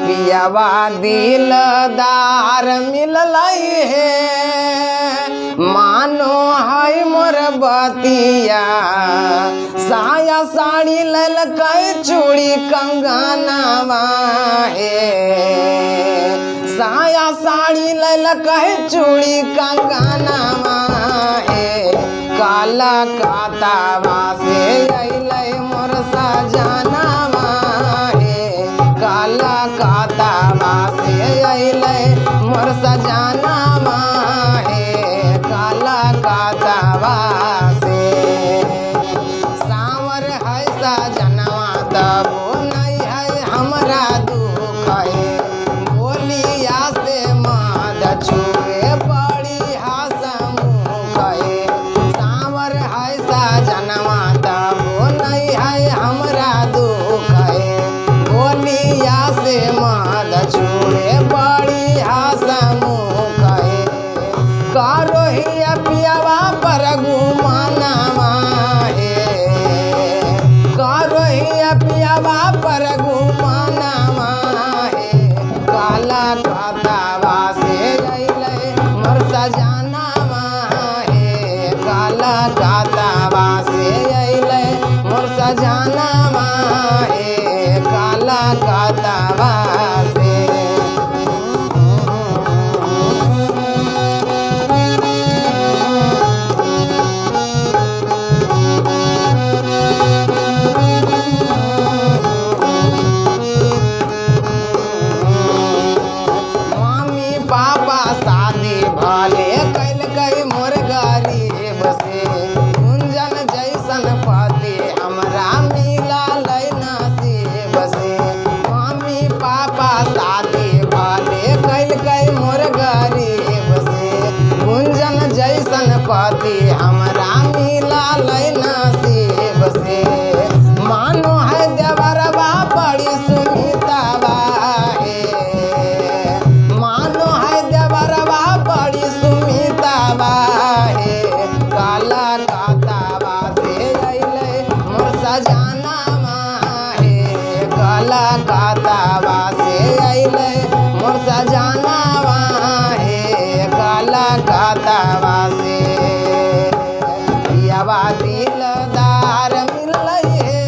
पियावा दिलदार मिलल हे मानो है मोर बतिया साया साड़ी ललकै चूड़ी कंगनवा हे साया साड़ी ललकै चूड़ी कंगनवा हे काला कातावा से अइलै मोर सजनवा हे काला कातावा से अइलै मोर सजनवा हे काला कातावा से सांवर है सजनवा तबो नहीं है हमरा दुख है बोलिया से मद छुए बड़ी हसमुख है सांवर है सजनवा तबो नहीं है हमरा दुख है बोलिया से मद छुए बड़ी हसमुख है करोहिया पियावा पर गुमानवा हे करोहिया पियावा पर गुमानवा हे काला कातावा से अइलै मोर सजनवा हे काला कातावा से अइलै मोर सजनवा हे काला कातावा से पापा शादी भले कैलकै मोर गरीब से गुंजन जैसन पति हमरा मिलल नसीब से मम्मी पापा शादी भले कैलकै मोर गरीब से गुंजन जैसन पति हमरा मिलल नसीब से मानो है देवरबा बड़ी सुनीतावा बड़ी सुमितावा हे काला कातावा से अइलै मोर सजनवा हे काला कातावा से अइलै मोर सजनवा हे काला कातावा से पियावा दिलदार मिललै हे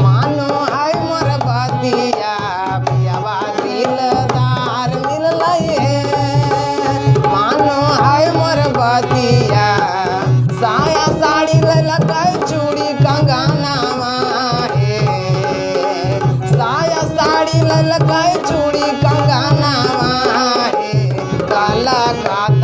मानो है मोर बतिया पियावा दिलदार मिललै हे मानो है मोर बतिया साया साड़ी ललकै चूड़ी कंगनवा हे साया साड़ी ललकै चूड़ी कंगनवा हे काला काता